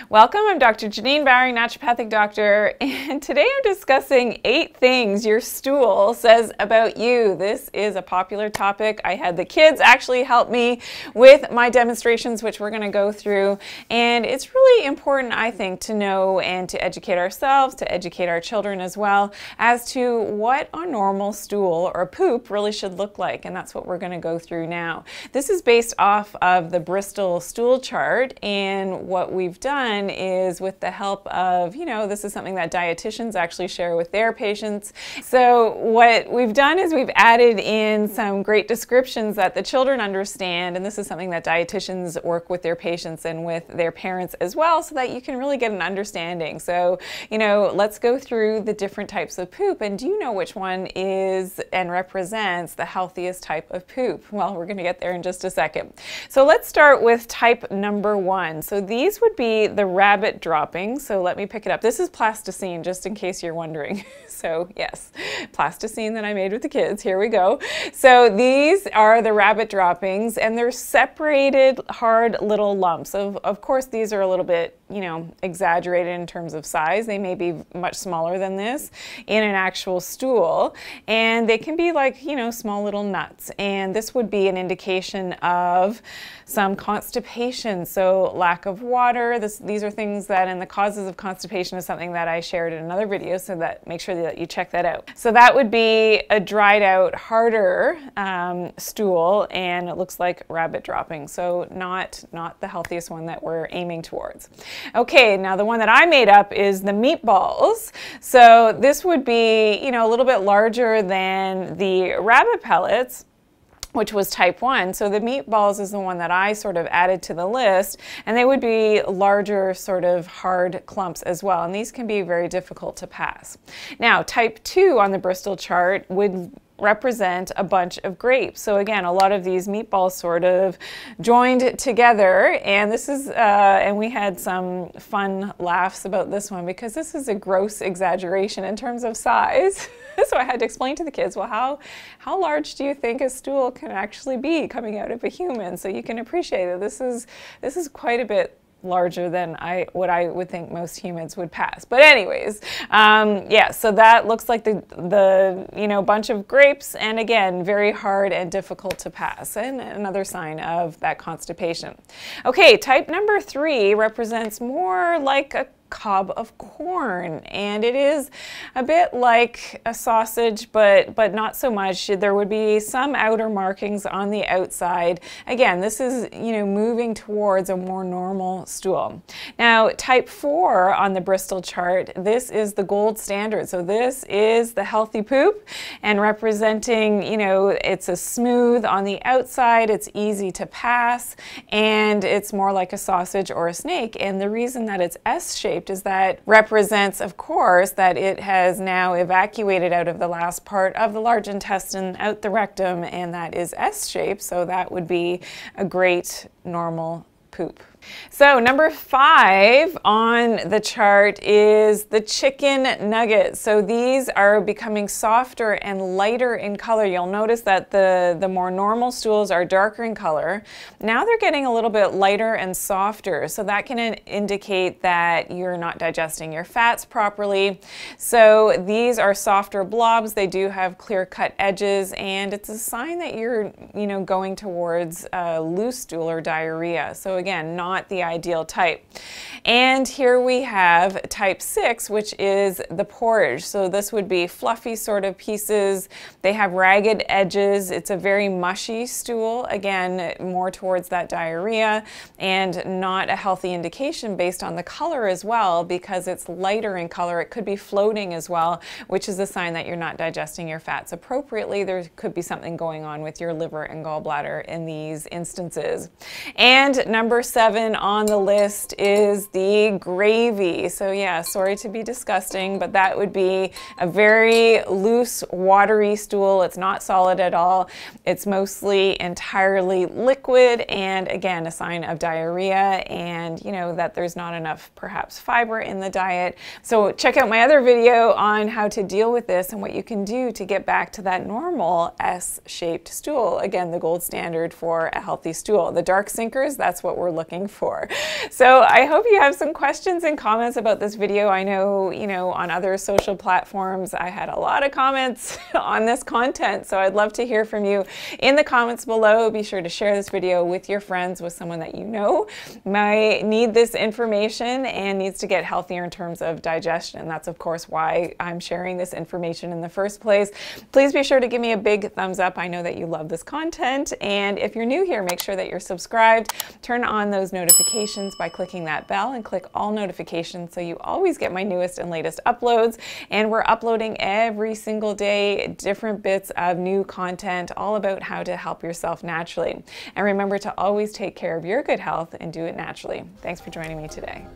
Welcome, I'm Dr. Janine Bowring, naturopathic doctor, and today I'm discussing 8 things your stool says about you. This is a popular topic. I had the kids actually help me with my demonstrations, which we're going to go through, and it's really important, I think, to know and to educate ourselves, to educate our children as well, as to what a normal stool or poop really should look like, and that's what we're going to go through now. This is based off of the Bristol stool chart, and what we've done is with the help of, this is something that dietitians actually share with their patients. So what we've done is we've added in some great descriptions that the children understand, and this is something that dietitians work with their patients and with their parents as well, so that you can really get an understanding. So, let's go through the different types of poop, and do you know which one is and represents the healthiest type of poop? Well, we're going to get there in just a second. So let's start with type number 1. So these would be the rabbit droppings. So let me pick it up. This is plasticine, just in case you're wondering. So yes, plasticine that I made with the kids. Here we go. So these are the rabbit droppings, and they're separated hard little lumps. Of course, these are a little bit, exaggerated in terms of size. They may be much smaller than this in an actual stool, and they can be like, small little nuts. And this would be an indication of some constipation, so lack of water. These are things that, and the causes of constipation is something that I shared in another video, so that make sure that you check that out. So that would be a dried out, harder stool, and it looks like rabbit dropping. So not the healthiest one that we're aiming towards. Okay, now the one that I made up is the meatballs. So this would be, a little bit larger than the rabbit pellets, which was type 1. So the meatballs is the one that I sort of added to the list, and they would be larger sort of hard clumps as well, and these can be very difficult to pass. Now type 2 on the Bristol chart would represent a bunch of grapes. So again, a lot of these meatballs sort of joined together, and this is, and we had some fun laughs about this one because this is a gross exaggeration in terms of size. So I had to explain to the kids, well, how large do you think a stool can actually be coming out of a human? So you can appreciate that this is quite a bit larger than what I would think most humans would pass. But anyways, yeah, so that looks like the bunch of grapes, and again, very hard and difficult to pass, and another sign of that constipation. Okay, type number 3 represents more like a cob of corn, and it is a bit like a sausage, but not so much. There would be some outer markings on the outside. Again, this is moving towards a more normal stool. Now type 4 on the Bristol chart, this is the gold standard. So this is the healthy poop, and representing, it's a smooth on the outside, it's easy to pass, and it's more like a sausage or a snake. And the reason that it's S-shaped is that represents, of course, that it has now evacuated out of the last part of the large intestine, out the rectum, and that is S-shaped, so that would be a great normal poop. So number 5 on the chart is the chicken nugget. So these are becoming softer and lighter in color. You'll notice that the more normal stools are darker in color. Now they're getting a little bit lighter and softer. So that can indicate that you're not digesting your fats properly. So these are softer blobs. They do have clear-cut edges, and it's a sign that you're going towards loose stool or diarrhea. So again, not the ideal type. And here we have type 6, which is the porridge. So this would be fluffy sort of pieces. They have ragged edges. It's a very mushy stool. Again, more towards that diarrhea, and not a healthy indication based on the color as well, because it's lighter in color. It could be floating as well, which is a sign that you're not digesting your fats appropriately. There could be something going on with your liver and gallbladder in these instances. And number 7 on the list is the gravy. So yeah, sorry to be disgusting, but that would be a very loose, watery stool. It's not solid at all. It's mostly entirely liquid, and again, a sign of diarrhea, and that there's not enough perhaps fiber in the diet. So check out my other video on how to deal with this and what you can do to get back to that normal S-shaped stool. Again, the gold standard for a healthy stool. The dark sinkers, that's what we're looking for. So I hope you have some questions and comments about this video. I know, on other social platforms, I had a lot of comments on this content, so I'd love to hear from you in the comments below. Be sure to share this video with your friends, with someone that you know might need this information and needs to get healthier in terms of digestion. That's of course why I'm sharing this information in the first place. Please be sure to give me a big thumbs up. I know that you love this content, and if you're new here, make sure that you're subscribed. Turn on those notifications by clicking that bell and click all notifications so you always get my newest and latest uploads. And we're uploading every single day different bits of new content all about how to help yourself naturally. And remember to always take care of your good health and do it naturally. Thanks for joining me today.